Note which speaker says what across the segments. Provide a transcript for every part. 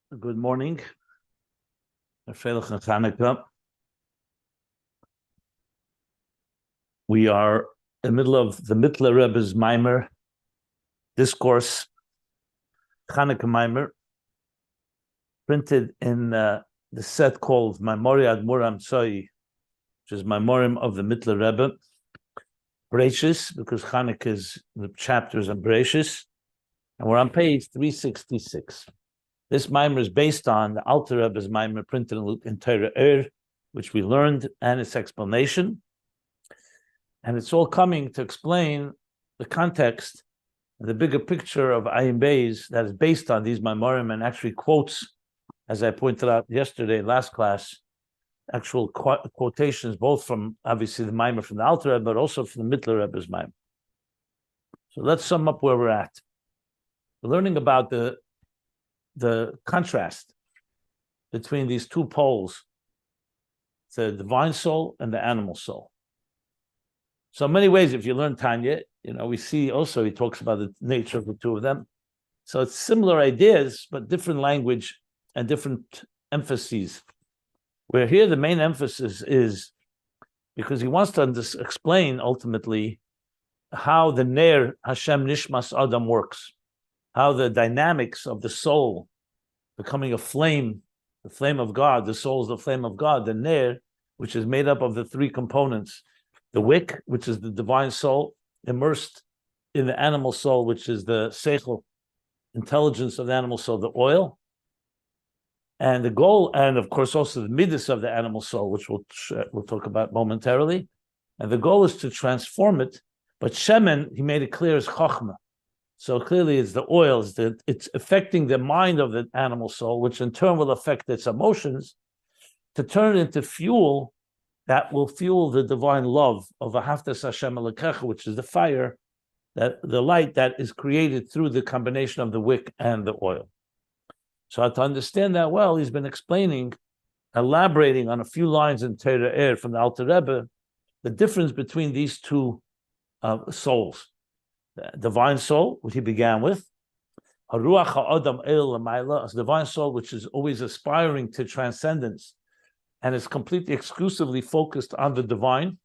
Speaker 1: Good morning. Chanukah. We are in the middle of the Mittler Rebbe's Maimer discourse, Chanukah Maimer, printed in the set called Maamorei AdHamtz Bereishis, which is Maamorim of the Mittler Rebbe, Bereishis, because Chanukah is the chapters on Bereishis, and we're on page 366. This Maimer is based on the Alter Rebbe's Maimer printed in Torah, which we learned, and its explanation. And it's all coming to explain the context, the bigger picture of Ayin that is based on these Maimorim and actually quotes, as I pointed out yesterday in last class, actual quotations, both from obviously the Maimer from the Alter Rebbe, but also from the Mittler Rebbe's Maimer. So let's sum up where we're at. We're learning about the contrast between these two poles, the divine soul and the animal soul. So in many ways, if you learn Tanya, we see also he talks about the nature of the two of them. So it's similar ideas, but different language and different emphases. Where here the main emphasis is because he wants to explain ultimately how the Ner Hashem Nishmas Adam works, how the dynamics of the soul becoming a flame, the flame of God, the soul is the flame of God, the Ner, which is made up of the three components, the wick, which is the divine soul, immersed in the animal soul, which is the seichel, intelligence of the animal soul, the oil, and the goal, and of course also the midas of the animal soul, which we'll talk about momentarily. And the goal is to transform it, but shemen, he made it clear, is chokhmah. So clearly it's the oils, it's affecting the mind of the animal soul, which in turn will affect its emotions, to turn it into fuel that will fuel the divine love of Ahavtas Hashem Elokecha, which is the fire, that the light that is created through the combination of the wick and the oil. So to understand that well, he's been elaborating on a few lines in Torah from the Alter Rebbe, the difference between these two souls. The divine soul, which he began with, Haruach ha'adam el l'mayla, a divine soul which is always aspiring to transcendence, and is completely exclusively focused on the divine,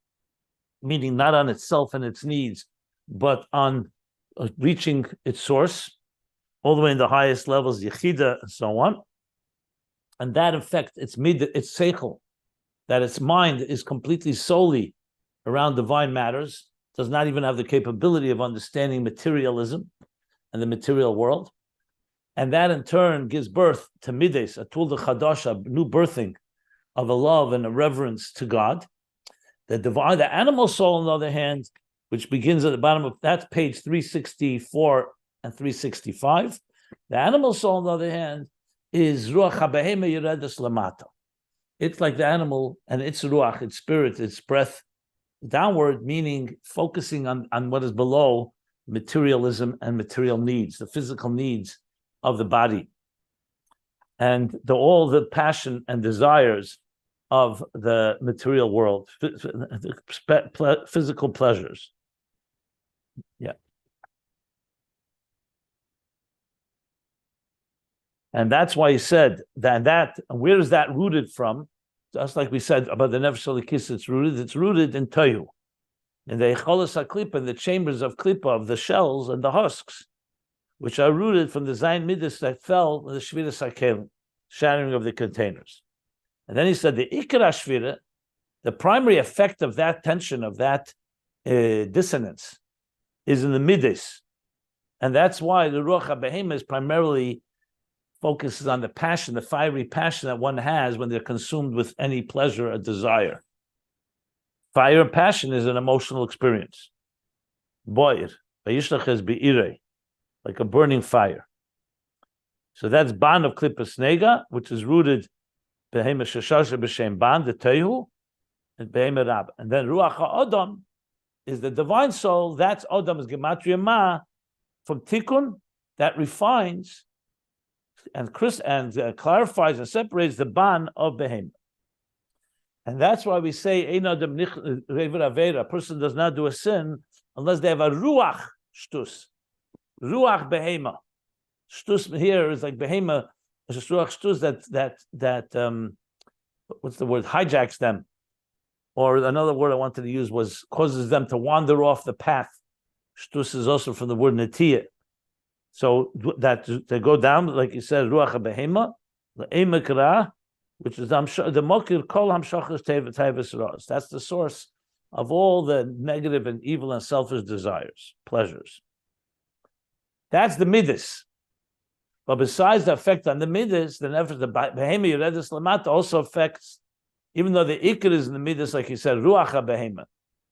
Speaker 1: meaning not on itself and its needs, but on reaching its source, all the way in the highest levels, Yechida, and so on. And that affects its seichel, that its mind is completely solely around divine matters, does not even have the capability of understanding materialism and the material world. And that in turn gives birth to mides, a tulda chadasha, new birthing of a love and a reverence to God. The animal soul, on the other hand, which begins at the bottom of that's page 364 and 365. The animal soul, on the other hand, is ruach habehema yeredas lamata. It's like the animal and its ruach, its spirit, its breath, downward, meaning focusing on what is below materialism and material needs, the physical needs of the body, and all the passion and desires of the material world, physical pleasures. Yeah. And that's why he said that where is that rooted from? Just like we said about the Nefesh Elikis, it's rooted in Tohu, in the Echolos HaKlipa, in the chambers of Klipa, of the shells and the husks, which are rooted from the Zayin Midas that fell in the Shviras HaKelim, shattering of the containers. And then he said the Ikar HaShvira, the primary effect of that tension, of that dissonance, is in the Midas. And that's why the Ruach HaBehema is primarily focuses on the passion, the fiery passion that one has when they're consumed with any pleasure or desire. Fire and passion is an emotional experience. Boir, like a burning fire. So that's ban of Klippas Nega, which is rooted Behema Shashasha B'Shem Ban, the Tehu, and Behema Rab. And then Ruach HaAdam is the divine soul. That's Adam is Gematria Ma from Tikkun, that refines and clarifies and separates the ban of Behema. And that's why we say a person does not do a sin unless they have a ruach shtus, ruach behema. Shtus here is like behema what's the word? Hijacks them. Or another word I wanted to use was causes them to wander off the path. Shtus is also from the word netiyah. So that they go down, like you said, ruach habehema, le'emakra, which is the mokir kol hamshachas tevas ras. That's the source of all the negative and evil and selfish desires, pleasures. That's the midas. But besides the effect on the midas, the nefesh, the behema yeredus lamata also affects, even though the ikar is in the midas, like you said, ruach habehema,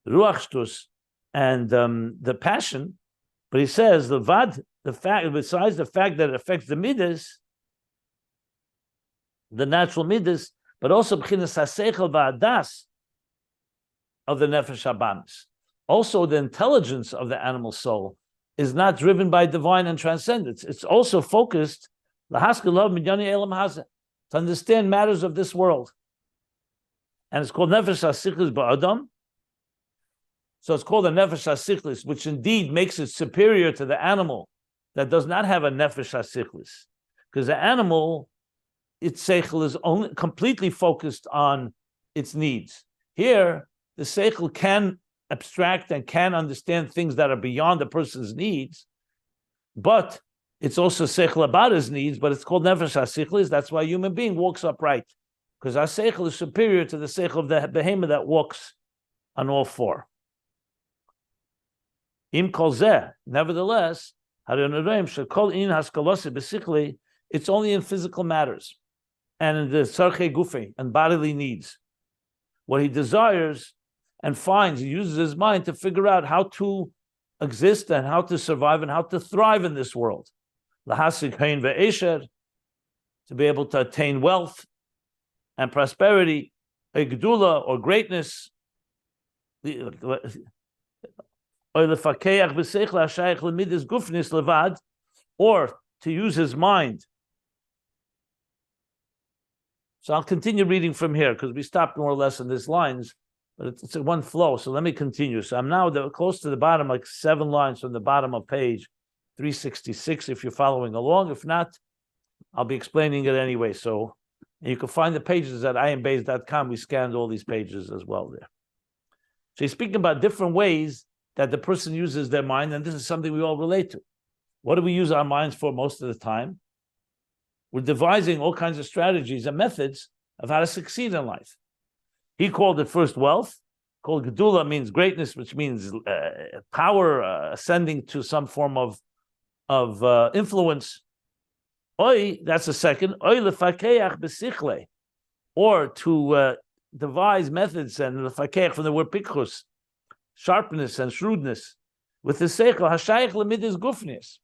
Speaker 1: ruach shtus, and the passion. But he says the fact, besides the fact that it affects the midas, the natural midas, but also b'chinas haseichel va'adas of the nefesh habamis. Also, the intelligence of the animal soul is not driven by divine and transcendence. It's also focused to understand matters of this world. And it's called nefesh hasichlis ba'adam. So it's called a nefesh hasichlis, which indeed makes it superior to the animal that does not have a nefesh hasichlis. Because the animal, its seichel is only completely focused on its needs. Here, the seichel can abstract and can understand things that are beyond the person's needs, but it's also seichel about his needs, but it's called nefesh hasichlis. That's why a human being walks upright, because our seichel is superior to the seichel of the behemoth that walks on all four. Im kol zeh, nevertheless, it's only in physical matters and in the tzarchei gufi and bodily needs. What he desires and finds, he uses his mind to figure out how to exist and how to survive and how to thrive in this world. Lahasik hayin ve'esher, to be able to attain wealth and prosperity, a gedula or greatness, or to use his mind. So I'll continue reading from here because we stopped more or less in these lines, but it's a one flow. So let me continue. So I'm now close to the bottom, like 7 lines from the bottom of page 366, if you're following along. If not, I'll be explaining it anyway. So you can find the pages at ayinbase.com. We scanned all these pages as well there. So he's speaking about different ways that the person uses their mind, and this is something we all relate to. What do we use our minds for most of the time? We're devising all kinds of strategies and methods of how to succeed in life. He called it first wealth, called gedula means greatness, which means power, ascending to some form of influence. Oy, that's the second. Oy lefakeach besichle, or to devise methods, and lefakeach from the word pikchus, sharpness and shrewdness, with the seichel hashayich lemidus gufnis.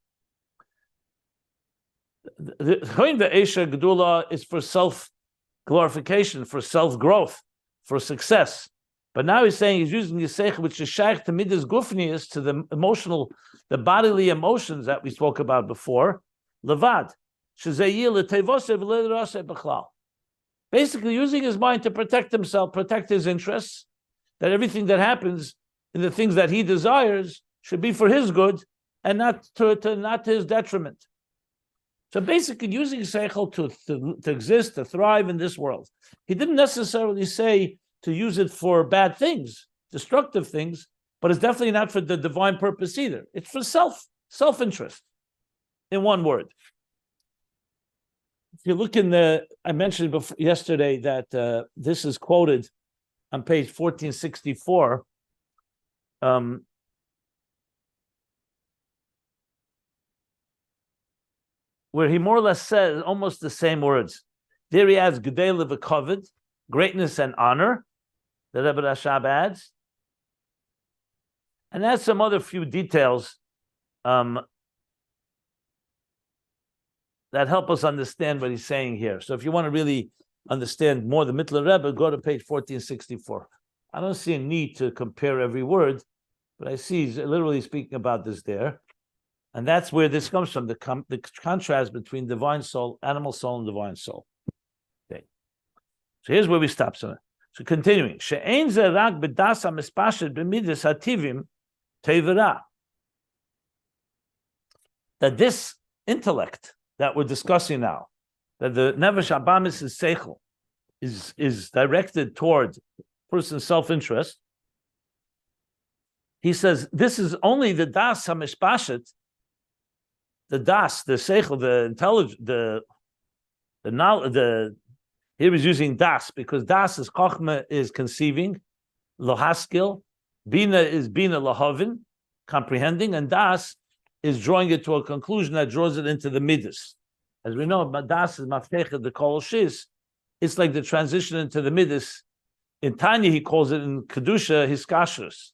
Speaker 1: The choin ve'esha gedula is for self-glorification, for self-growth, for success. But now he's saying he's using the seichel, which is shaykh to middas gufnius, to the emotional, the bodily emotions that we spoke about before. Levad, basically using his mind to protect himself, protect his interests, that everything that happens in the things that he desires should be for his good and not to his detriment. So basically using seichel to exist, to thrive in this world. He didn't necessarily say to use it for bad things, destructive things, but it's definitely not for the divine purpose either. It's for self-interest, in one word. If you look in I mentioned yesterday that this is quoted on page 1464. Where he more or less says almost the same words. There he adds Gedela v'Kavod, greatness and honor, the Rebbe Rashab adds. And adds some other few details that help us understand what he's saying here. So if you want to really understand more the Mittler Rebbe, go to page 1464. I don't see a need to compare every word, but I see he's literally speaking about this there. And that's where this comes from, the contrast between divine soul, animal soul, and divine soul. Okay. So here's where we stop. So continuing. That this intellect that we're discussing now, that the nefesh abamis is seichel, is directed toward person's self-interest. He says this is only the das hamishpashet, the das, the seichel, the intelligence, the knowledge. Here he's using das because das is chochma, is conceiving, lohaskil, bina is bina lahavin, comprehending, and das is drawing it to a conclusion that draws it into the midas. As we know, das is maftecha the kol shis. It's like the transition into the midas. In Tanya, he calls it in kedusha hiskashrus,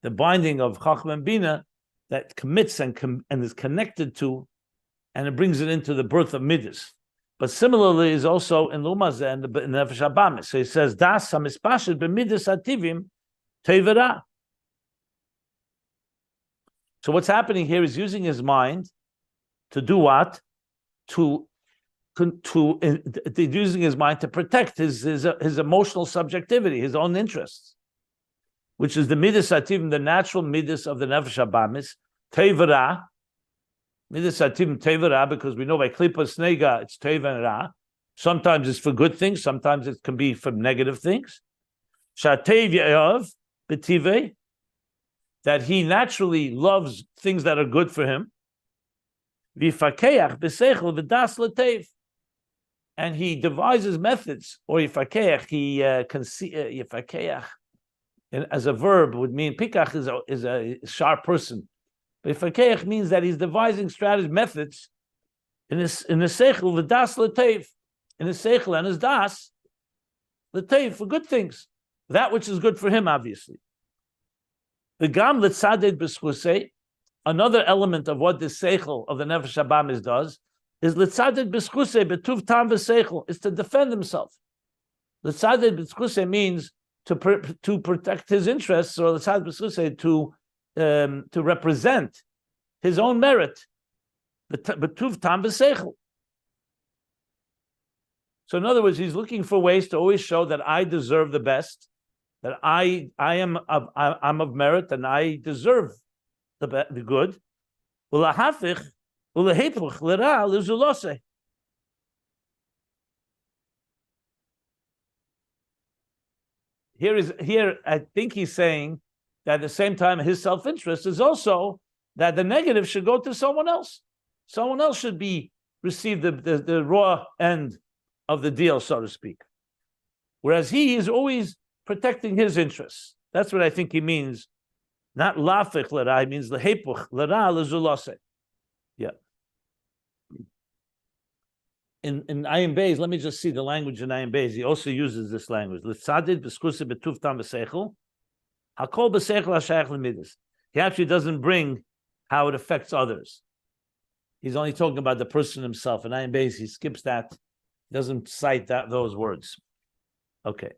Speaker 1: the binding of chachma and bina that commits and is connected to, and it brings it into the birth of midas. But similarly, is also in Lumazeh and the Nefesh Abamis. So he says, Das hamispashet b'midas ativim tevera. So what's happening here is using his mind to do what? Using his mind to protect his emotional subjectivity, his own interests, which is the midas ativim, the natural midas of the Nefesh Abamis, tevera. Midas ativim tevera, because we know by klipa snega it's tevera. Sometimes it's for good things, sometimes it can be for negative things. Shatev yav b'tive, that he naturally loves things that are good for him. V'fakeach b'seichel v'das l'tev, and he devises methods, or yifakeach, yifakeach, as a verb would mean pikach is a sharp person. But fakeach means that he's devising strategy methods in his seichel v'das l'tev, in his seichel and his das l'tev, for good things, that which is good for him, obviously. The gam l'tzaded b'schusei, another element of what this seichel of the nefesh abamis does is l'tzaded b'schusei b'tuv tam v'seichel, is to defend himself. L'tzaded b'schusei means to protect his interests, or l'tzaded b'schusei to represent his own merit, b'tuv tam v'seichel. So in other words, he's looking for ways to always show that I deserve the best, that I'm of merit, and I deserve the good. Here, I think he's saying that at the same time, his self-interest is also that the negative should go to someone else. Someone else should receive the raw end of the deal, so to speak. Whereas he is always protecting his interests. That's what I think he means. Not lafich l'ra, he means lehepuch l'ra l'zulase. Yeah. In Ayin Beis, let me just see the language in Ayin Beis. He also uses this language. L'tzadid b'skusi b'tuv tam b'seichel. Hakol b'seichel ha'shayach l'midas. He actually doesn't bring how it affects others. He's only talking about the person himself. In Ayin Beis, he skips that. He doesn't cite those words. Okay.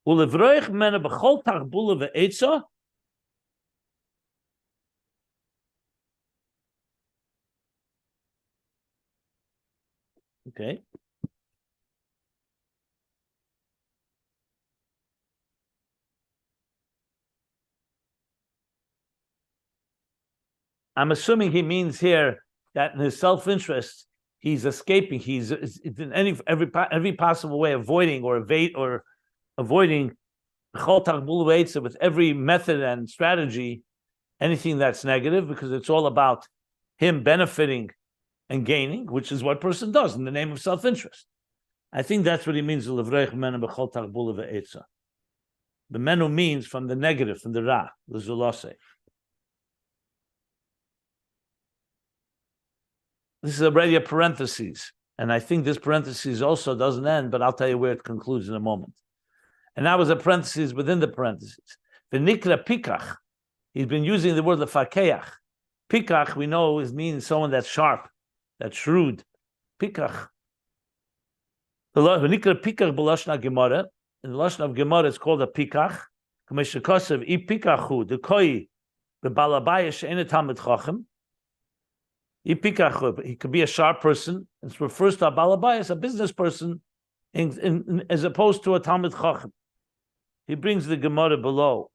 Speaker 1: Ulevroich mena b'chol tachbula ve'etza. Okay. I'm assuming he means here that in his self-interest, he's escaping. He's in every possible way avoiding with every method and strategy anything that's negative, because it's all about him benefiting and gaining, which is what a person does in the name of self-interest. I think that's what he means. The menu means from the negative, from the ra, the zulase. This is already a parenthesis, and I think this parenthesis also doesn't end, but I'll tell you where it concludes in a moment. And that was a parenthesis within the parenthesis. V'nikra pikach. He's been using the word lefakeach. Pikach, we know, means someone that's sharp, that's shrewd. Pikach. V'nikra pikach b'lashon Gemara. In the lashon of Gemara, it's called a pikach. K'meshakasav I pikachu dekoi b'balabaya she'ena talmid chacham. I pikach. He could be a sharp person. It refers to a balabayas, a business person, as opposed to a talmid chacham. He brings the Gemara below.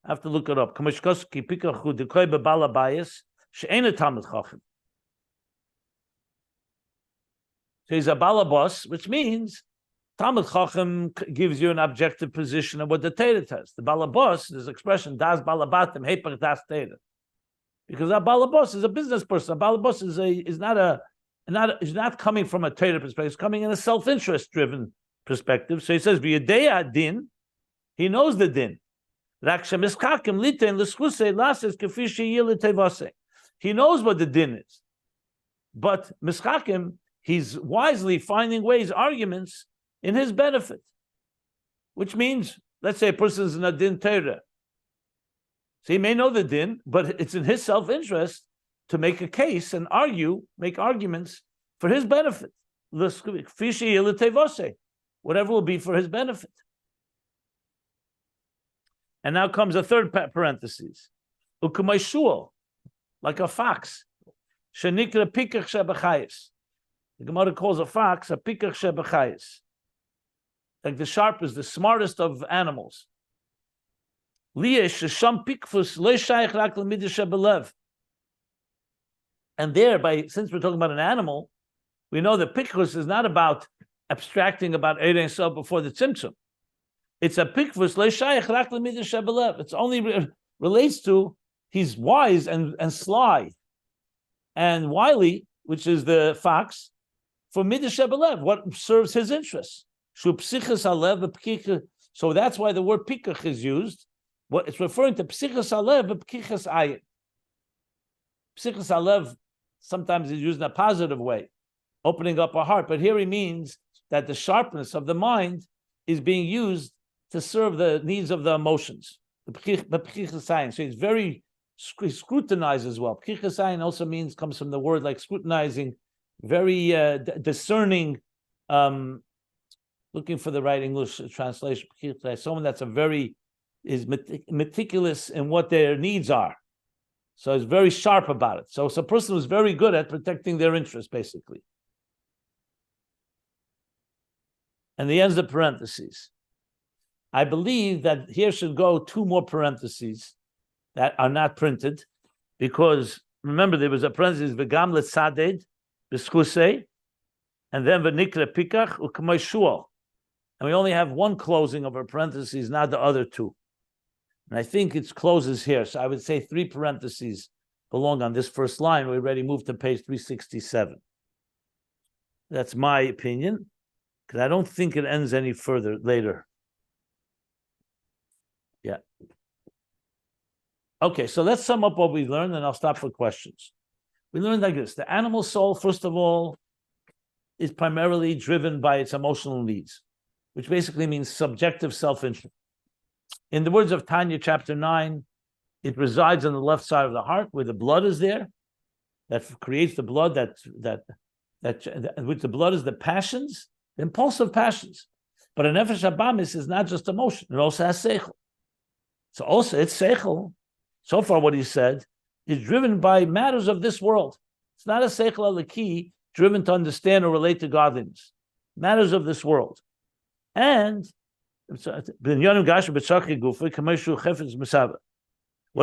Speaker 1: I have to look it up. Kamishkoski pikachu dekoi b'balabais she'ena talmid chacham. So he's a balabos, which means Talmud Chacham gives you an objective position of what the Torah says. The balabos, this expression, das balabatim, hepach das Torah. Because a balabos is a business person. A balabos is not coming from a Torah perspective. It's coming in a self-interest driven perspective. So he says, "V'yedei din," he knows the din. He knows what the din is, but mischakim, he's wisely finding ways, arguments in his benefit, which means, let's say a person is in a din Torah. So he may know the din, but it's in his self-interest to make a case and make arguments for his benefit. Whatever will be for his benefit. And now comes a third parenthesis. U'k'mayshul, like a fox. Shenikra pikach shebachayis. The Gemara calls a fox a pikach shebachayis. Like the sharpest, the smartest of animals. Yesh shesham pikfus lo shaykh rak l'midah shebelev. And since we're talking about an animal, we know that pikfus is not about abstracting about Ein Sof before the tzimtzum. It's a pikvus le shayach rak l'midah shebelev. It's only relates to he's wise and sly and wily, which is the fox, for midah shebelev, what serves his interests. Shu psichas alev b'pkicha. So that's why the word pikach is used. What it's referring to psichas alev b'pkichas ayin. Psichas alev sometimes is used in a positive way, opening up a heart. But here he means that the sharpness of the mind is being used to serve the needs of the emotions. So he's very scrutinized as well. P'chichas also comes from the word like scrutinizing, very discerning, looking for the right English translation. Someone that's is meticulous in what their needs are. So he's very sharp about it. So it's a person who's very good at protecting their interests, basically. And he ends the parentheses. I believe that here should go two more parentheses that are not printed, because remember there was a parenthesis v'gam letzaded b'schusei, and then v'nikra pikach u'k'may shual, and we only have one closing of our parentheses, not the other two. And I think it closes here, so I would say three parentheses belong on this first line. We already moved to page 367. That's my opinion, because I don't think it ends any further later. Yeah. Okay, so let's sum up what we learned, and I'll stop for questions. We learned like this. The animal soul, first of all, is primarily driven by its emotional needs, which basically means subjective self-interest. In the words of Tanya, chapter 9, it resides on the left side of the heart, where the blood is there, that creates the blood, which the blood is the passions, the impulsive passions. But a nefesh habamis is not just emotion; it also has seichel. So also its seichel, so far what he said, is driven by matters of this world. It's not a seichel alaki driven to understand or relate to godliness. Matters of this world. And what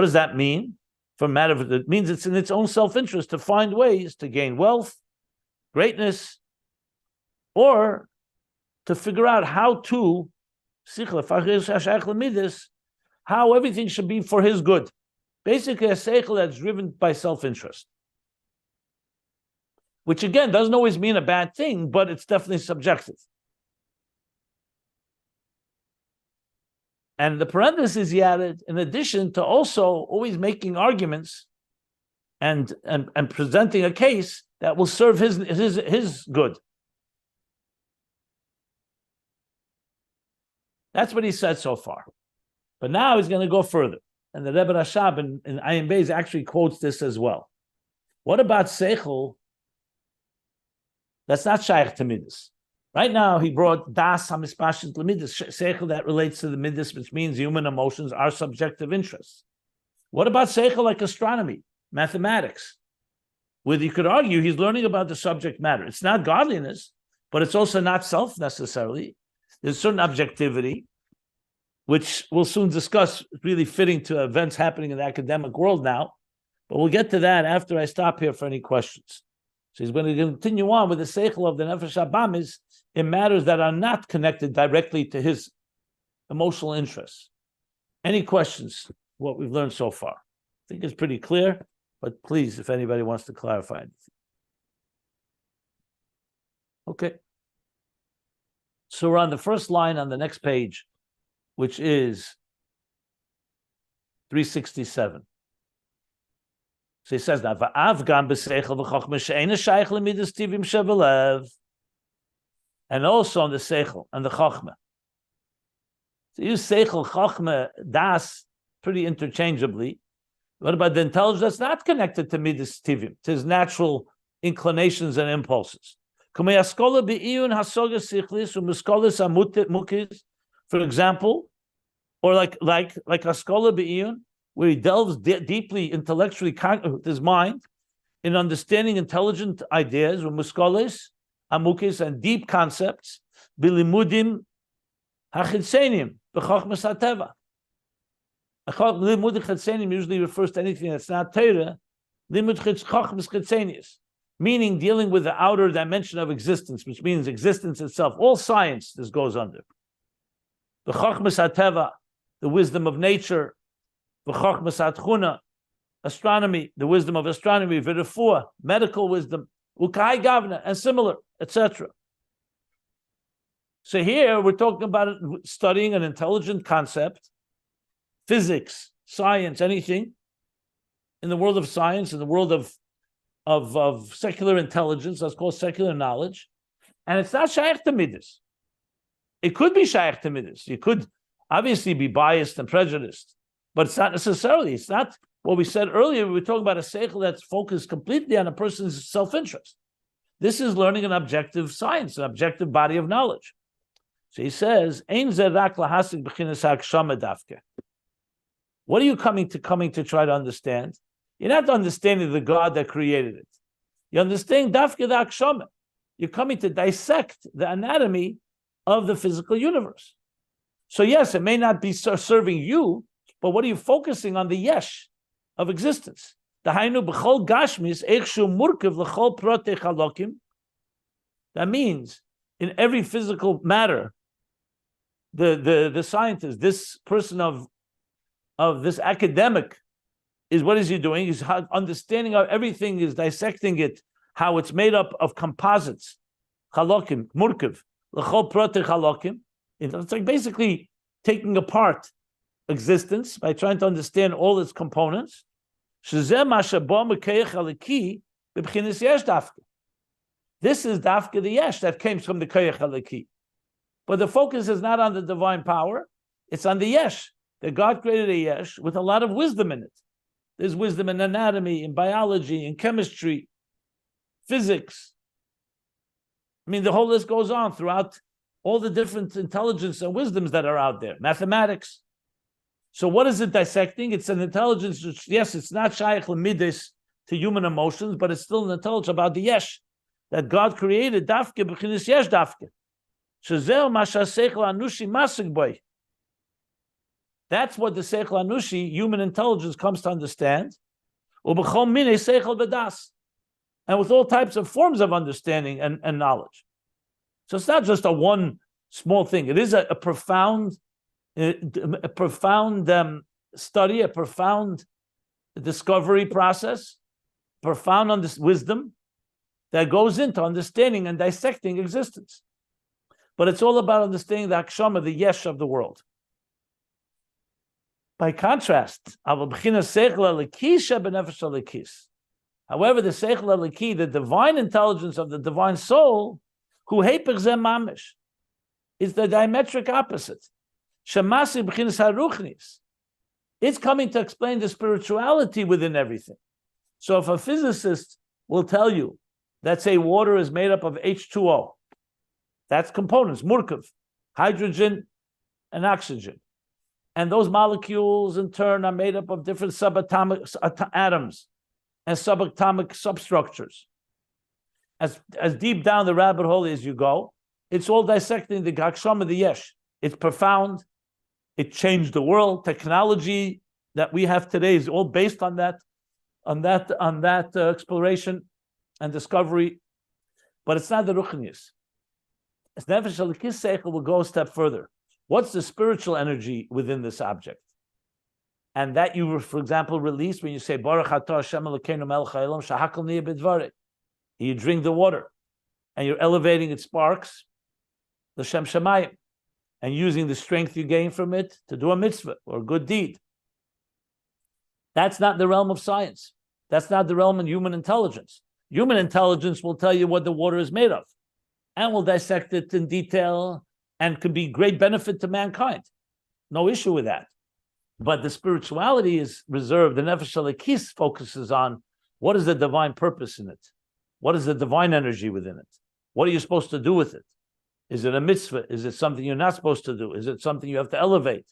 Speaker 1: does that mean? It means it's in its own self-interest to find ways to gain wealth, greatness, or to figure out how everything should be for his good. Basically, a seichel that's driven by self-interest. Which again doesn't always mean a bad thing, but it's definitely subjective. And the parenthesis he added, in addition to also always making arguments and presenting a case that will serve his good. That's what he said so far. But now he's going to go further. And the Rebbe Rashab in Ayin Beis actually quotes this as well. What about seichel? That's not shaykh to midas. Right now, he brought das hamispashit l'midas, seichel that relates to the midas, which means human emotions are subjective interests. What about seichel like astronomy, mathematics? Where you could argue he's learning about the subject matter. It's not godliness, but it's also not self necessarily. There's certain objectivity, which we'll soon discuss, really fitting to events happening in the academic world now. But we'll get to that after I stop here for any questions. So he's going to continue on with the seichel of the nefesh habamis in matters that are not connected directly to his emotional interests. Any questions? What we've learned so far? I think it's pretty clear, but please, if anybody wants to clarify anything. Okay. So we're on the first line on the next page, which is 367. So he says now, and also on the seichel and the chachma. So you use seichel, chachma, das pretty interchangeably. What about the intelligence that's not connected to midas tivim, to his natural inclinations and impulses? For example, or like Haskola Be'iyun, where he delves deeply intellectually with his mind in understanding intelligent ideas, with muskolis, amukis, and deep concepts, bilimudim hachitzenim, b'chochmas hateva. Limud chitzenim usually refers to anything that's not Torah. Limud chochmas chitzenius, meaning dealing with the outer dimension of existence, which means existence itself. All science this goes under. The chochmas hateva, the wisdom of nature. The chochmas hatchuna, astronomy, the wisdom of astronomy. V'refuah, medical wisdom. Ukai gavna, and similar, etc. So here we're talking about studying an intelligent concept, physics, science, anything in the world of science, in the world of secular intelligence, that's called secular knowledge, and it's not shaykh to midas. It could be shaykh to midas. You could obviously be biased and prejudiced, but it's not necessarily. It's not what we said earlier. We were talking about a seichel that's focused completely on a person's self-interest. This is learning an objective science, an objective body of knowledge. So he says, "Ein ze rak lahasik b'chinas ha'akshama dafke." What are you coming to try to understand? You're not understanding the God that created it. You understand dafke the akshama. You're coming to dissect the anatomy of the physical universe. So yes, it may not be serving you, but what are you focusing on? The yesh of existence. That means in every physical matter, the scientist, this person of this academic, is what is he doing? He's understanding of everything, is dissecting it, how it's made up of composites, chalokim, murkiv, l'chol protei chalokim. It's like basically taking apart existence by trying to understand all its components. This is dafke the yesh that came from the koyach halaki. But the focus is not on the divine power, it's on the yesh, that God created a yesh with a lot of wisdom in it. There's wisdom in anatomy, in biology, in chemistry, physics. I mean, the whole list goes on throughout all the different intelligence and wisdoms that are out there. Mathematics. So what is it dissecting? It's an intelligence which, yes, it's not shaykh l'midas to human emotions, but it's still an intelligence about the yesh that God created. Dafke b'chinas yesh dafke. Shezeh masha seichel anushi masig boy. That's what the seichel anushi, human intelligence, comes to understand. Ubechol minei seichel b'das, and with all types of forms of understanding and knowledge. So it's not just a one small thing. It is a profound study, a profound discovery process, profound wisdom that goes into understanding and dissecting existence. But it's all about understanding the akshama, the yesh of the world. By contrast, however, the seichel aliki, the divine intelligence of the divine soul, who heper zeh mamish, is the diametric opposite. Shemasi b'chinas haruchnis. It's coming to explain the spirituality within everything. So if a physicist will tell you that, say, water is made up of H2O, that's components, murkav, hydrogen and oxygen. And those molecules, in turn, are made up of different subatomic atoms and subatomic substructures. As deep down the rabbit hole as you go, it's all dissecting the Gaksham of the Yesh. It's profound. It changed the world. Technology that we have today is all based on that exploration. and discovery, but it's not the ruchnius. Nefesh Elikis Seichel will go a step further. What's the spiritual energy within this object? And that you, for example, release when you say Baruch Atah Hashem Elokeinu Melech Haolam Shehakol Niyeh B'Dvarei. You drink the water, and you're elevating its sparks, l'shem shamayim, and using the strength you gain from it to do a mitzvah or a good deed. That's not the realm of science. That's not the realm of human intelligence. Human intelligence will tell you what the water is made of, and will dissect it in detail, and can be great benefit to mankind. No issue with that. But the spirituality is reserved. The Nefesh Elikis focuses on what is the divine purpose in it? What is the divine energy within it? What are you supposed to do with it? Is it a mitzvah? Is it something you're not supposed to do? Is it something you have to elevate?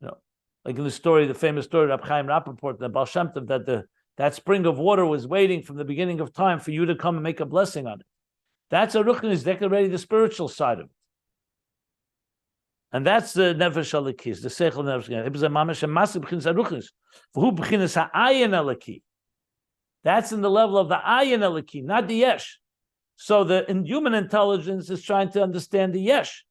Speaker 1: You know, like in the story, the famous story of Chaim Rappaport, the Baal Shem Tov, that that spring of water was waiting from the beginning of time for you to come and make a blessing on it. That's a ruchnis, already the spiritual side of it. And that's the Nefesh Elikis, the Seichel Nefesh Elikis. Ayin Eliki. That's in the level of the Ayin Eliki, not the Yesh. So the human intelligence is trying to understand the Yesh.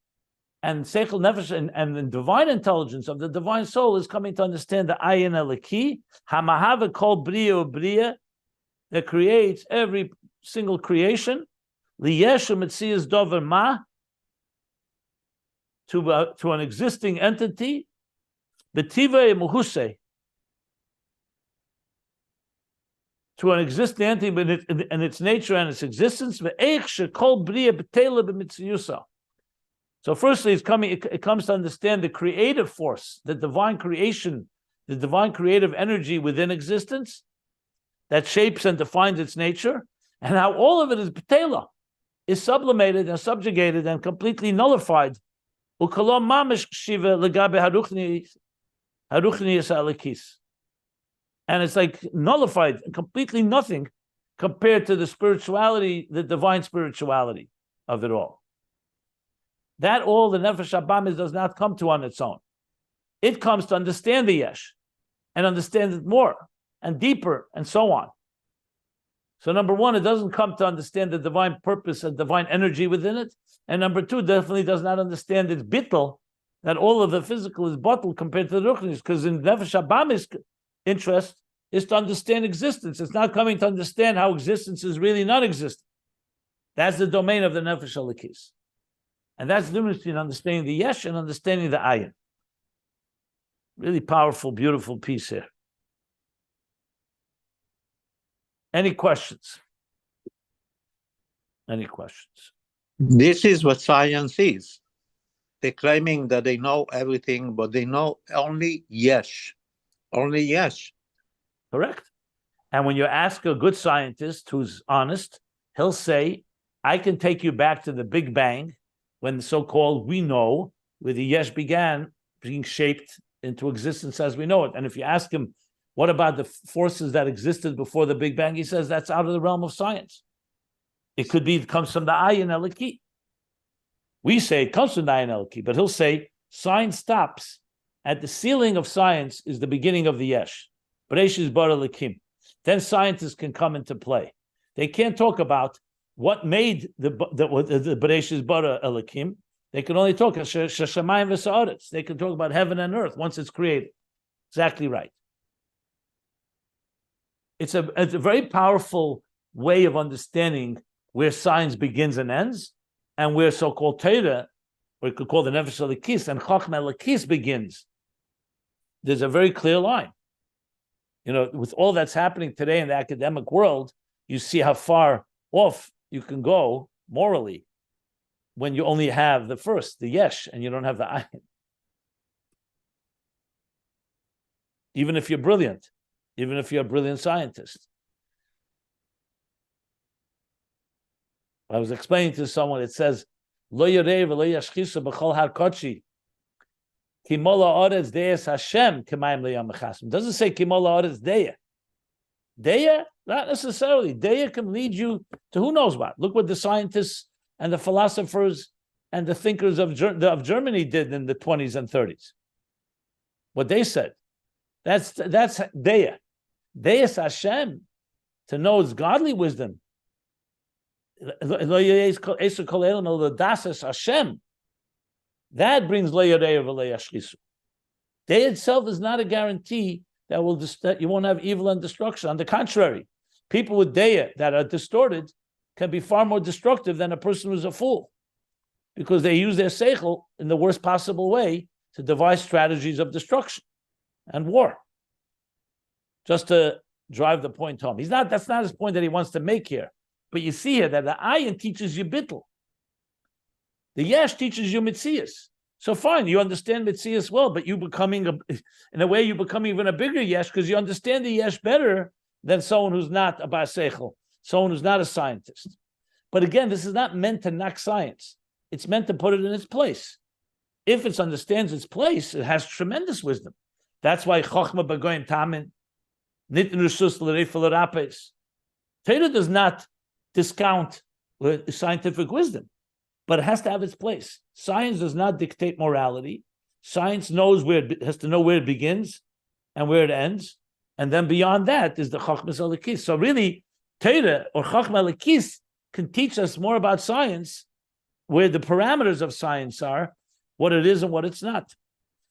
Speaker 1: And Seichel Nefesh and the divine intelligence of the divine soul is coming to understand the Ayin Eliki, Hamahava Kol Bria Bria, that creates every single creation, Liyesh U'Metzias Dover Ma, to an existing entity, B'Tivei Muhuse, to an existing entity in its nature and its existence. So firstly, it comes to understand the creative force, the divine creation, the divine creative energy within existence that shapes and defines its nature, and how all of it is betela, is sublimated and subjugated and completely nullified. And it's like nullified, completely nothing compared to the spirituality, the divine spirituality of it all. That all the Nefesh Abamis does not come to on its own. It comes to understand the Yesh and understand it more and deeper and so on. So number one, it doesn't come to understand the divine purpose and divine energy within it. And number two, definitely does not understand its bittul, that all of the physical is bottled compared to the ruchnis, because in Nefesh Abamis' interest is to understand existence. It's not coming to understand how existence is really non-existent. That's the domain of the Nefesh Elikis. And that's the difference between understanding the Yesh and understanding the Ayin. Really powerful, beautiful piece here. Any questions? Any questions?
Speaker 2: This is what science is. They're claiming that they know everything, but they know only Yesh. Only Yesh.
Speaker 1: Correct. And when you ask a good scientist who's honest, he'll say, I can take you back to the Big Bang, when the so-called we know, where the Yesh began being shaped into existence as we know it. And if you ask him, what about the forces that existed before the Big Bang? He says that's out of the realm of science. It could be, it comes from the Ayin Eliki. We say it comes from the Ayin Eliki, but he'll say science stops at the ceiling of science is the beginning of the Yesh. Bereishis bara Elikim. Then scientists can come into play. They can't talk about what made the Bereishis bara Elikim. They can only talk about Shashamayim v'Sa'aretz. They can talk about heaven and earth once it's created. Exactly right. It's a very powerful way of understanding where science begins and ends, and where so-called Torah, or you could call the Nefesh Elikis, and Chachma Elikis begins. There's a very clear line. You know, with all that's happening today in the academic world, you see how far off you can go morally when you only have the first, the Yesh, and you don't have the Ayin. Even if you're brilliant, even if you're a brilliant scientist. I was explaining to someone, it says, Lo yoreh v'lo yashchisa b'chol har kodshi, ki mola oretz deyes Hashem k'mayim leyam mechasim. It doesn't say ki mola oretz deya. Deya? Not necessarily. Deya can lead you to who knows what. Look what the scientists and the philosophers and the thinkers of Germany did in the 20s and 30s. What they said. That's Deya. Deyes Hashem, to know its godly wisdom, That brings day itself is not a guarantee that you won't have evil and destruction. On the contrary, people with day that are distorted can be far more destructive than a person who's a fool, because they use their seichel in the worst possible way to devise strategies of destruction and war, just to drive the point home. That's not his point that he wants to make here. But you see here that the Ayin teaches you bittul. The Yesh teaches you mitzias. So fine, you understand mitzias well, but you in a way, you become even a bigger Yesh because you understand the Yesh better than someone who's not a bar seichel, someone who's not a scientist. But again, this is not meant to knock science. It's meant to put it in its place. If it understands its place, it has tremendous wisdom. That's why Chochma Bagoyim Tamin, Nit Nusus L'Reifel Rapes. Torah does not discount scientific wisdom, but it has to have its place. Science does not dictate morality. Science knows has to know where it begins and where it ends, and then beyond that is the Chochmas Elikis. So really, Torah or Chochma Elikis can teach us more about science, where the parameters of science are, what it is and what it's not.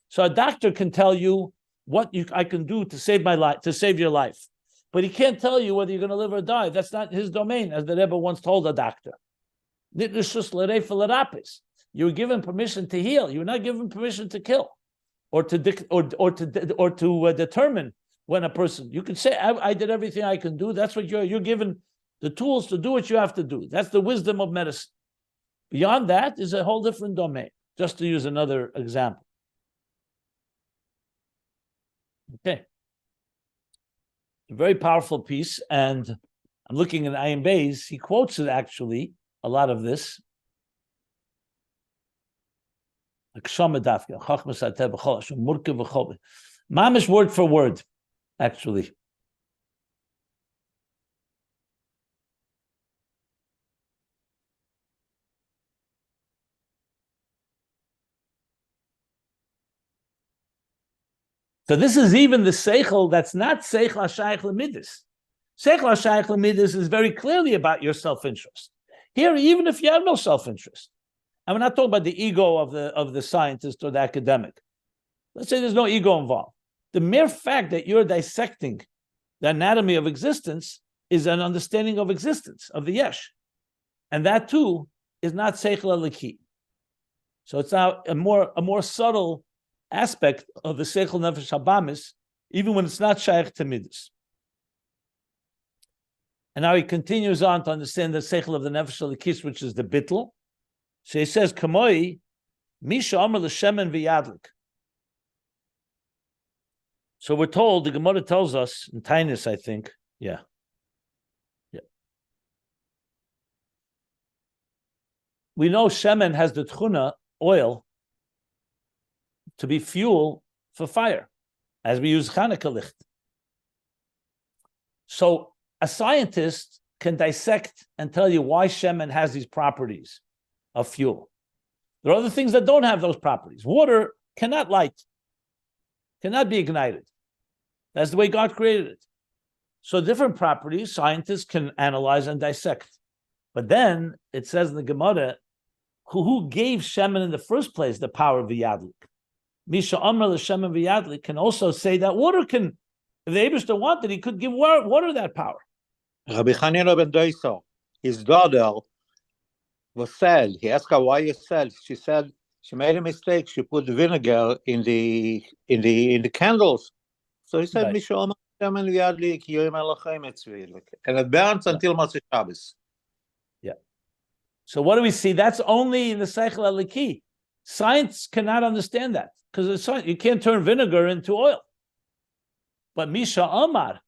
Speaker 1: So a doctor can tell you what I can do to save my life, to save your life. But he can't tell you whether you're going to live or die. That's not his domain, as the Rebbe once told a doctor. You were given permission to heal. You were not given permission to kill, or to determine when a person. You can say, I did everything I can do. That's what you're given the tools to do what you have to do. That's the wisdom of medicine. Beyond that is a whole different domain. Just to use another example. Okay. A very powerful piece, and I'm looking at Ayin Beis. He quotes it actually, a lot of this. Mamish word for word, actually. So this is even the seichel that's not seichel hashayich lemidus. Seichel hashayich lemidus is very clearly about your self-interest. Here, even if you have no self-interest, and we're not talking about the ego of the scientist or the academic. Let's say there's no ego involved. The mere fact that you're dissecting the anatomy of existence is an understanding of existence, of the Yesh. And that too is not seichel eliki. So it's now a more subtle aspect of the seichel nefesh habamis, even when it's not shaykh to midas. And now he continues on to understand the seichel of the nefesh halikis, which is the bittul. So he says, "Kamoi misha amar l'shemen v'yadlik." So we're told, the Gemara tells us in Tainus, I think, yeah. We know shemen has the tchuna, oil, to be fuel for fire, as we use Chanukah licht. So a scientist can dissect and tell you why shemen has these properties of fuel. There are other things that don't have those properties. Water cannot light, cannot be ignited. That's the way God created it. So different properties, scientists can analyze and dissect. But then it says in the Gemara, who gave shemen in the first place the power of V'yadlik? Misha Amr l'Shem v'yadlik can also say that water can, if the Eibishter wanted, he could give water that power.
Speaker 2: Rabbi Chanina ben Doiso, his daughter, was sad. He asked her why you sad. She said she made a mistake. She put vinegar in the candles. So he said, Misha Amr l'Shem v'yadlik yoyim elachem etzvi, and it burns until Motzei Shabbos.
Speaker 1: Yeah. So what do we see? That's only in the Seichel Eliki. Science cannot understand that, because you can't turn vinegar into oil. But Misha Amar,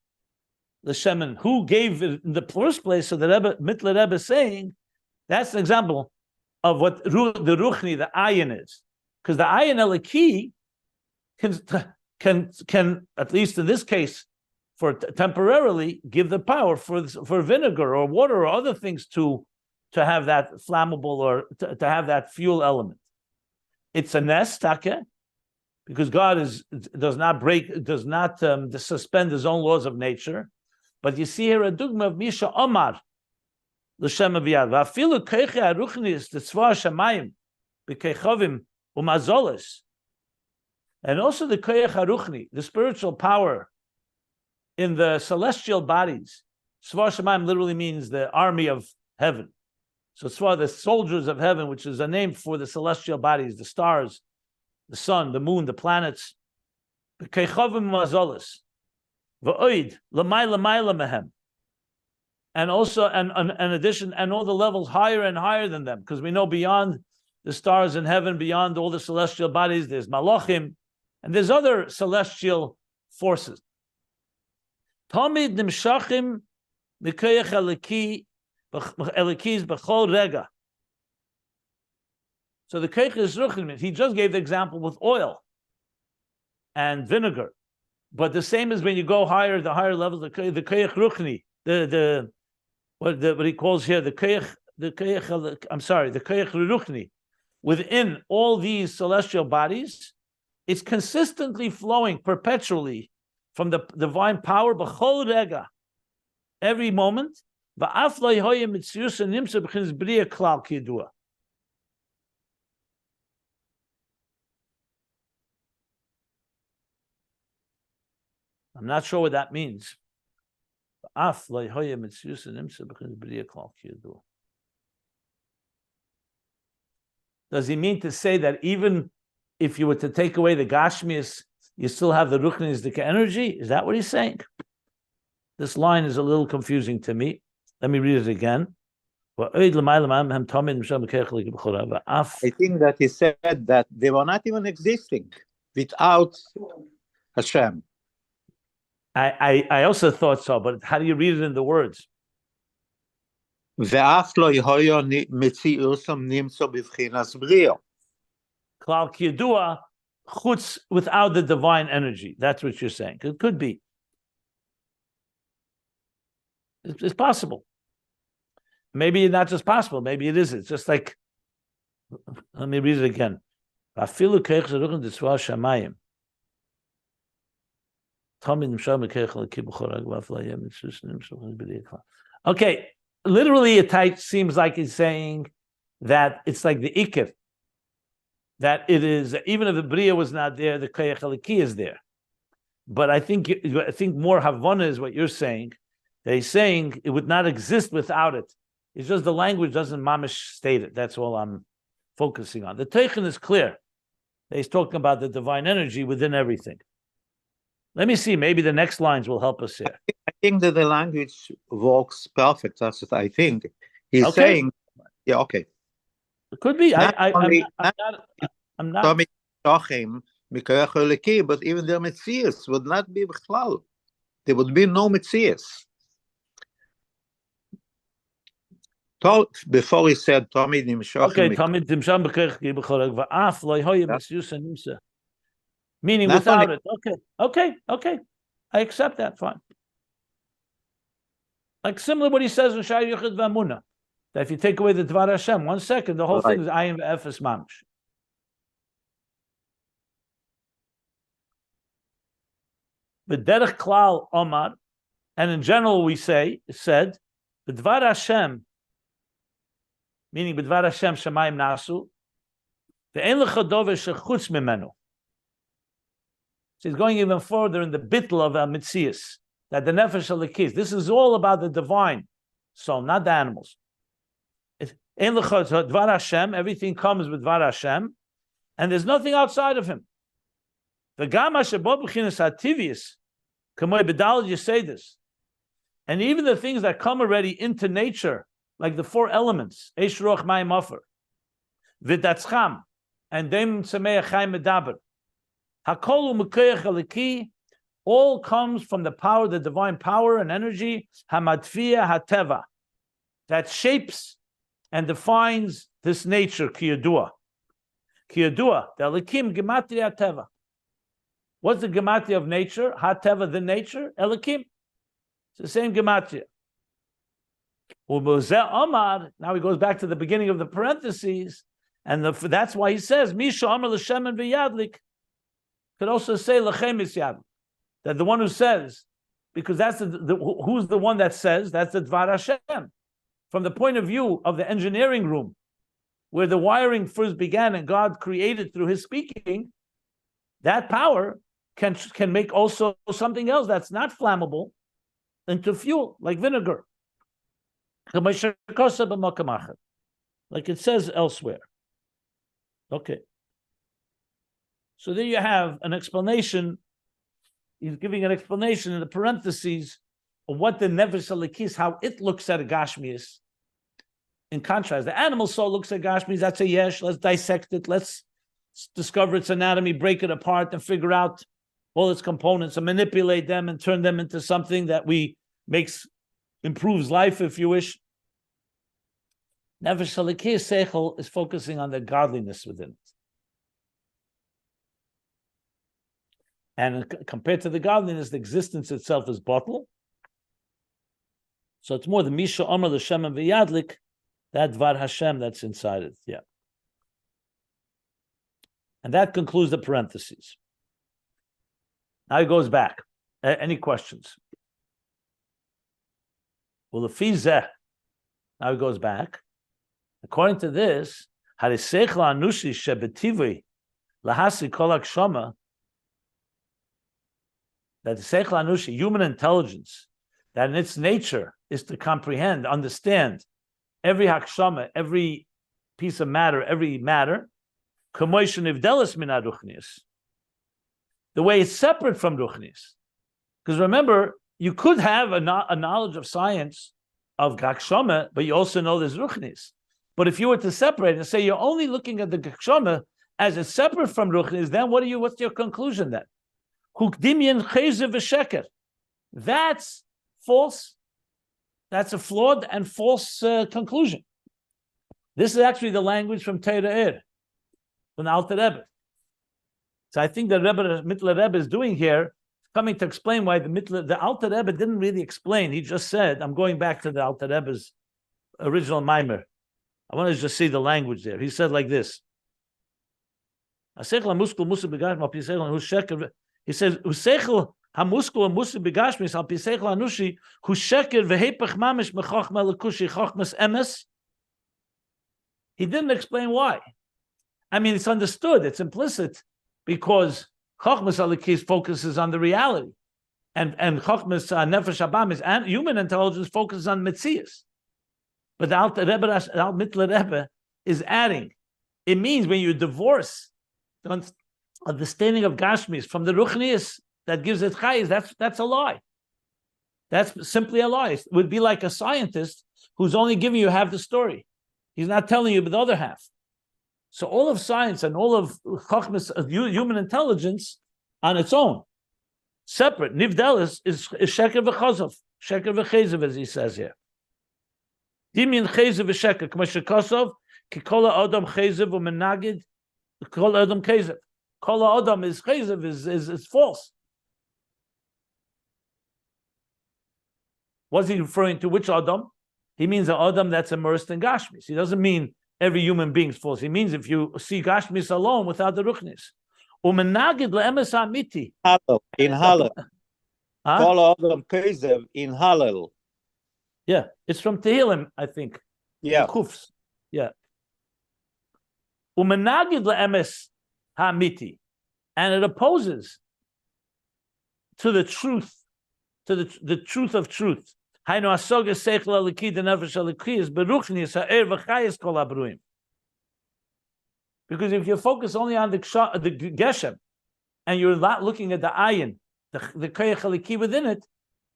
Speaker 1: the shemen, who gave it in the first place, so the Rebbe, Mittler Rebbe is saying, that's an example of what the Ruchni, the Ayin is. Because the Ayin Eliki can, at least in this case, for temporarily give the power for vinegar or water or other things to have that flammable or to have that fuel element. It's a nest, because God does not suspend his own laws of nature. But you see here a dogma of Misha Omar, l'shem aviyad. Va'afilu keiche haruchnis t'tzva shamayim b'keichovim umazolis. And also the koyach haruchni, the spiritual power in the celestial bodies. Tzva shamayim literally means the army of heaven. So tzva, the soldiers of heaven, which is a name for the celestial bodies, the stars, the sun, the moon, the planets. B'keichovim umazolis. Va'oid l'mayla mehem. And also, and in addition, and all the levels higher and higher than them, because we know beyond the stars in heaven, beyond all the celestial bodies, there's malachim, and there's other celestial forces. Tamid nimshachim mikoyach elikis b'chol rega. So the koyach is ruchim. He just gave the example with oil and vinegar, but the same as when you go higher, the higher levels, the koyach ruchni, what he calls here the koyach ruchni, within all these celestial bodies, it's consistently flowing perpetually from the divine power b'chol rega, every moment. I'm not sure what that means. Does he mean to say that even if you were to take away the Gashmias, you still have the Ruchnisdika energy? Is that what he's saying? This line is a little confusing to me. Let me read it again. I think
Speaker 2: that he said that they were not even existing without Hashem.
Speaker 1: I also thought so, but how do you read it in the words? Klal Kiyadua, chutz, without the divine energy. That's what you're saying. It could be. It's possible. Maybe not just possible. Maybe it is. It's just like, let me read it again. Okay, literally it seems like he's saying that it's like the ikir, that it is, even if the bria was not there, the koyach halaki is there. But I think more havana is what you're saying. That he's saying it would not exist without it. It's just the language doesn't mamish state it. That's all I'm focusing on. The teichen is clear. He's talking about the divine energy within everything. Let me see. Maybe the next lines will help us here.
Speaker 2: I think that the language works perfect. That's what I think. He's saying, yeah, okay.
Speaker 1: It could be. I'm not.
Speaker 2: But even their Metzias would not be B'chlal. There would be no Metzias. Before he said, Tamid Nimshachim.
Speaker 1: Okay, Tamid Nimshachim b'keich b'choreg va'af lo yehoyim mitziyusa nimsa. Meaning without it. Okay. I accept that. Fine. Like similar to what he says in Shai Yuchid V'Amuna, that if you take away the Dvar Hashem, 1 second, the whole thing is Ayin v'Efes Mamish. B'derech Klal Omar, and in general we said, the Dvar Hashem, meaning B'Dvar Hashem Shemayim Nasu, ve'en lecha dover shechutz mimenu. So he's going even further in the bittul of Mitzias, that the nefesh halikis. This is all about the divine soul, not the animals. Ein lecha Dvar Hashem, everything comes with Dvar Hashem, and there's nothing outside of him. V'gam asher bo b'chinas hativius, kamoi b'dalad you say this, and even the things that come already into nature, like the 4 elements, Eish Ruach Mayim Afer, V'datzcham, and Dem Tzameach Chaim Medaber, Hakol U'Mekoyach Halaki, all comes from the power, the divine power and energy, Hamadfiya Hateva, that shapes and defines this nature, Kiyadua. Kiyadua, the Elikim Gematria Hateva. What's the Gematria of nature? Hateva, the nature, Elikim. It's the same Gematria. Now he goes back to the beginning of the parentheses, and that's why he says, Misha Amar L'Shem and V'Yadlik. Could also say L'Chem is Yadlik. That the one who says, because that's who's the one that says, that's the Dvar Hashem. from the point of view of the engineering room, where the wiring first began and God created through his speaking, that power can make also something else that's not flammable into fuel, like vinegar. Like it says elsewhere. Okay. So there you have an explanation. He's giving an explanation in the parentheses of what the Nefesh Elikis, how it looks at a Gashmias. In contrast, the animal soul looks at Gashmias, that's a Yesh, let's dissect it, let's discover its anatomy, break it apart, and figure out all its components and manipulate them and turn them into something that improves life, if you wish. Nefesh Elikis Seichel is focusing on the godliness within it. And compared to the godliness, the existence itself is bottle. So it's more the Misha Omer L'Shem and V'Yadlik, that Dvar Hashem that's inside it. Yeah. And that concludes the parentheses. Now he goes back. Any questions? Well, the Fizeh. Now he goes back. According to this, Harisechla Anushi Shebetivui Lahasi Kolak Shoma, that the Seichel Anushi, human intelligence, that in its nature is to comprehend, understand every hakshama, every piece of matter, every matter, the way it's separate from ruchnis. Because remember, you could have a knowledge of science of hakshama, but you also know there's ruchnis. But if you were to separate and say you're only looking at the hakshama as it's separate from ruchnis, then what's your conclusion then? That's false. That's a flawed and false conclusion. This is actually the language from Teira from the Alter Rebbe. So I think the Mittler Rebbe is doing here, coming to explain why the Alter Rebbe didn't really explain. He just said, I'm going back to the Alter Rebbe's original Maimer. I want to just see the language there. He said like this. He says, "Usechel hamuskul musi begashmis al pisechel anushi husheker vehepach mamish mechochma lekushi chochmas emes." He didn't explain why. I mean, it's understood, it's implicit, because chochmas alikis focuses on the reality, and chochmas nefesh habamis and human intelligence focuses on mitzias. But the Alter Rebbe, Mittler Rebbe, is adding. It means when you divorce the understanding of Gashmis from the Ruchnius that gives it chayis, that's a lie. That's simply a lie. It would be like a scientist who's only giving you half the story. He's not telling you the other half. So all of science and all of Chachmas, human intelligence on its own, separate, Nivdelis is Sheker v'chazov, Sheker v'chezev, as he says here. Dimyin chezev v'sheker, k'mashekosov, kikola adam chezev u'menagid, kikola adam chezev. Kol Adam is chezev, is false. What's he referring to? Which Adam? He means an Adam that's immersed in Gashmis. He doesn't mean every human being is false. He means if you see Gashmis alone without the Ruchnis. Umenagid le'emes ha'amiti.
Speaker 2: In Hallel. Kol Adam chezev in Hallel.
Speaker 1: Yeah, it's from Tehillim, I think.
Speaker 2: Yeah.
Speaker 1: Kufs. Yeah. Umenagid le'emes ha'amiti, and it opposes to the truth, to the truth of truth. Hainu asoga seichel aliki the nefesh aliki is beruchnis ha'er v'chayis kol habruim. Because if you focus only on the geshem, and you're not looking at the ayin, the koyach aliki within it,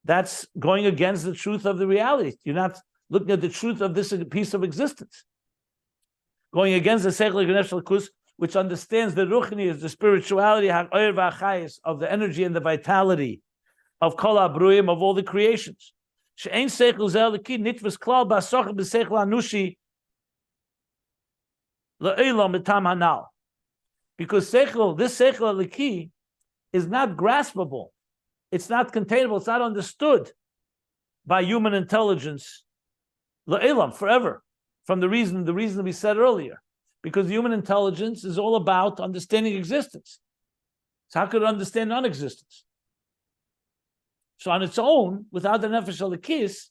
Speaker 1: that's going against the truth of the reality. You're not looking at the truth of this piece of existence. Going against the seichel nefesh alikus, which understands the ruchni is the spirituality of the energy and the vitality of kol habruim, of all the creations. She'ein seichel zeh aliki nitvus klal ba'asoch b'seichel anushi le'elam b'tam hanal. Because this seichel aliki is not graspable, it's not containable, it's not understood by human intelligence le'elam, forever, from the reason we said earlier. Because human intelligence is all about understanding existence. So how could it understand non-existence? So on its own, without the nefesh alikis,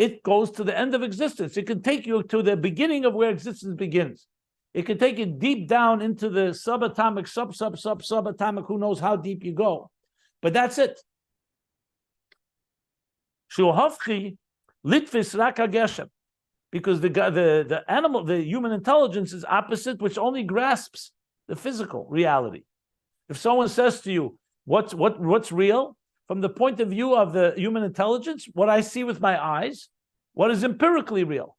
Speaker 1: it goes to the end of existence. It can take you to the beginning of where existence begins. It can take you deep down into the subatomic, subatomic, who knows how deep you go. But that's it. Because the animal, the human intelligence is opposite, which only grasps the physical reality. If someone says to you, what's real? From the point of view of the human intelligence, what I see with my eyes, what is empirically real?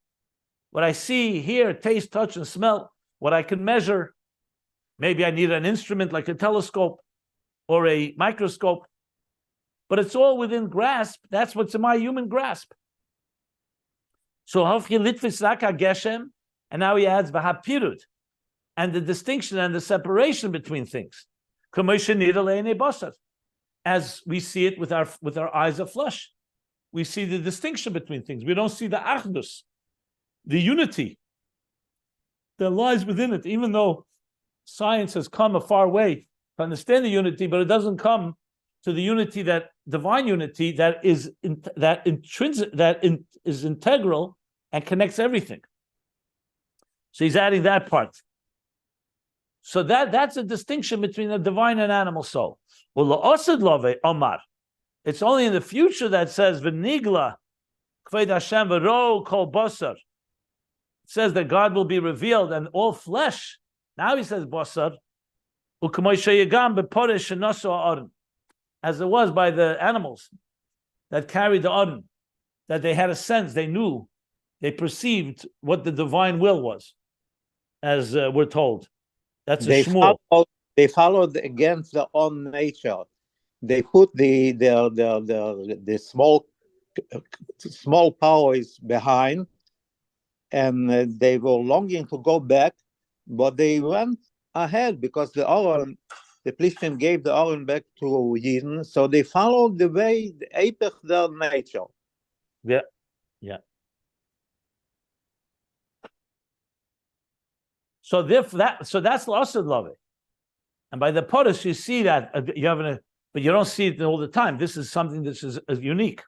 Speaker 1: What I see, hear, taste, touch, and smell, what I can measure. Maybe I need an instrument like a telescope or a microscope, but it's all within grasp. That's what's in my human grasp. So Geshem, and now he adds Vahapirut, and the distinction and the separation between things. As we see it with our eyes of flesh. We see the distinction between things. We don't see the achdus, the unity that lies within it, even though science has come a far way to understand the unity, but it doesn't come to the unity, that divine unity that is integral and connects everything. So he's adding that part. So that's a distinction between the divine and animal soul. Well, la'osid love Omar. It's only in the future that says v'nigla kved Hashem v'ro kol basar. It says that God will be revealed and all flesh. Now he says basar u'k'moy sheyagam b'poresh shenaso ha'aron, as it was by the animals that carried the aron, that they had a sense, they knew, they perceived what the divine will was, as we're told. That's a shmur.
Speaker 2: They followed against their own nature. They put the small powers behind, and they were longing to go back, but they went ahead because the Plishtim gave the Aron back to Yidden, so they followed the way, the apech their nature.
Speaker 1: Yeah. So that's l'asad love. And by the Porush, you see that but you don't see it all the time. This is something that is unique.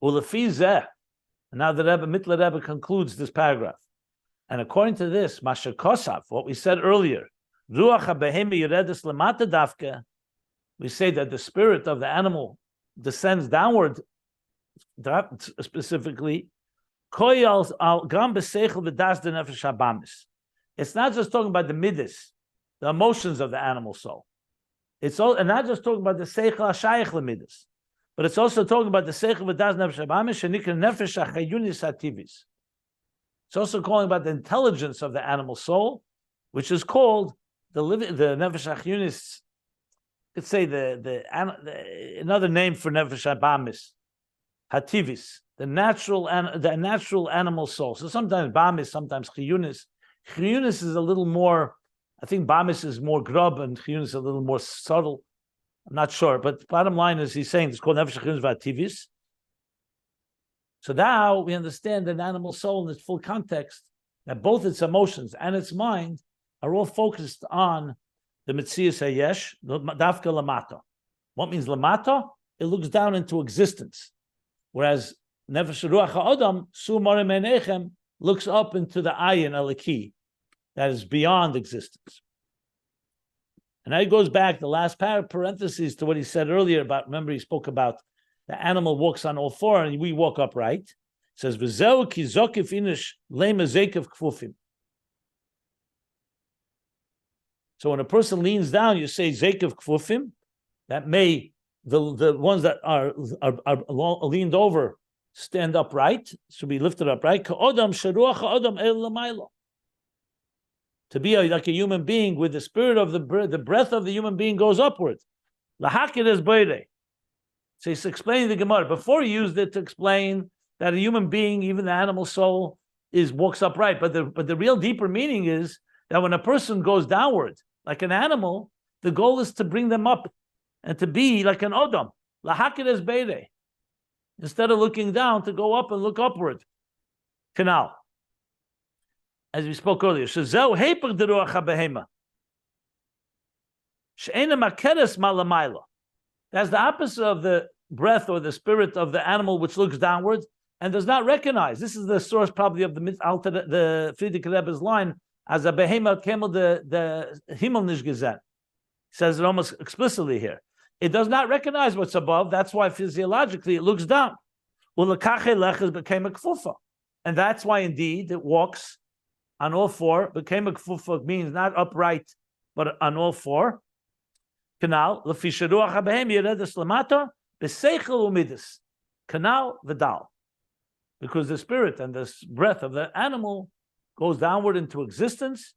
Speaker 1: And now the Mittler Rebbe concludes this paragraph. And according to this, Masha Kosaf, what we said earlier, Ruach HaBehemi Yeredes Lemata Dafke, we say that the spirit of the animal descends downward, specifically. It's not just talking about the midas, the emotions of the animal soul. It's all, and not just talking about the seichel hashayich lemidas, but it's also talking about the seichel v'das nefesh habamish and nikra nefesh hachayunis hativis. It's also calling about the intelligence of the animal soul, which is called the nefesh hachayunis. Could say the another name for nefesh habamis, hativis, the natural animal soul. So sometimes bamis, sometimes chiyunis. Chiyunis is a little more. I think bamis is more grub and chiyunis is a little more subtle. I'm not sure, but the bottom line is he's saying it's called nefesh hachayunis v'hativis. So now we understand an animal soul in its full context, that both its emotions and its mind are all focused on the Metzias Yesh, dafka lamata. What means lamata? It looks down into existence. Whereas nefesh ruach ha'adam, su marim einechem, looks up into the Ayin alaki, that is beyond existence. And that goes back, the last parenthesis, to what he said earlier about, remember he spoke about the animal walks on all four and we walk upright. It says, V'zeu ki zokif inish lema zekev kfufim. So when a person leans down, you say zekev kfufim, that may, the ones that are leaned over stand upright, should be lifted upright. Ka'odam sharuach ha'odam el lamaylo. To be like a human being with the spirit of the breath of the human being goes upward. Lahakid es beire. So he's explaining the Gemara. Before he used it to explain that a human being, even the animal soul, walks upright. But the real deeper meaning is that when a person goes downward, like an animal, the goal is to bring them up and to be like an odom. Lahakid es beire. Instead of looking down, to go up and look upward. Canal. As we spoke earlier, Shazeu heper de ruach habehema. She'ena makeres malamayla. That's the opposite of the breath or the spirit of the animal which looks downwards, and does not recognize. This is the source probably of the Friedrich Rebbe's line as a behema kemel the himmel nicht gesehen. Says it almost explicitly here. It does not recognize what's above. That's why physiologically it looks down. Became a kfufa, and that's why indeed it walks on all four. Became a kfufa means not upright, but on all four. Canal lefisharuach habehem yeredes lamata beseichel umidus. Canal v'dal, because the spirit and the breath of the animal goes downward into existence,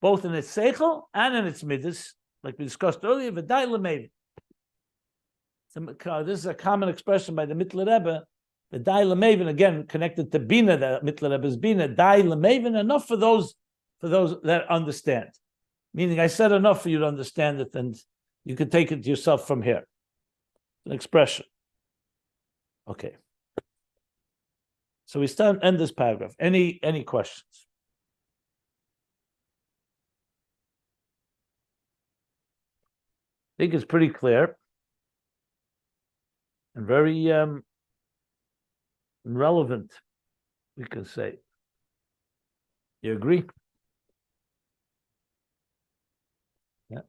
Speaker 1: both in its seichel and in its midas, like we discussed earlier. V'dai lemevi. This is a common expression by the Mittler Rebbe. The dai lemavin, again connected to bina, the Mittler Rebbe's bina. Dai lemavin, enough for those that understand. Meaning, I said enough for you to understand it, and you can take it yourself from here. An expression. Okay. So we end this paragraph. Any questions? I think it's pretty clear and very relevant, we can say. You agree? Yeah.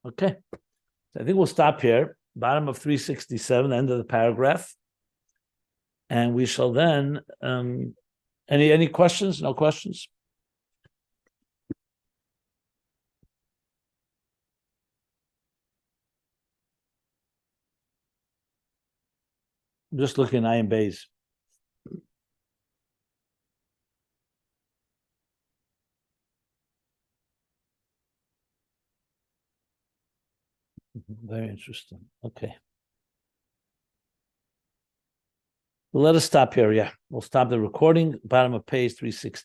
Speaker 1: Okay. So I think we'll stop here, bottom of 367, end of the paragraph. And we shall then, any questions? No questions? I'm just looking at Ayin Bays. Very interesting. Okay. Well, let us stop here. Yeah, we'll stop the recording. Bottom of page 360.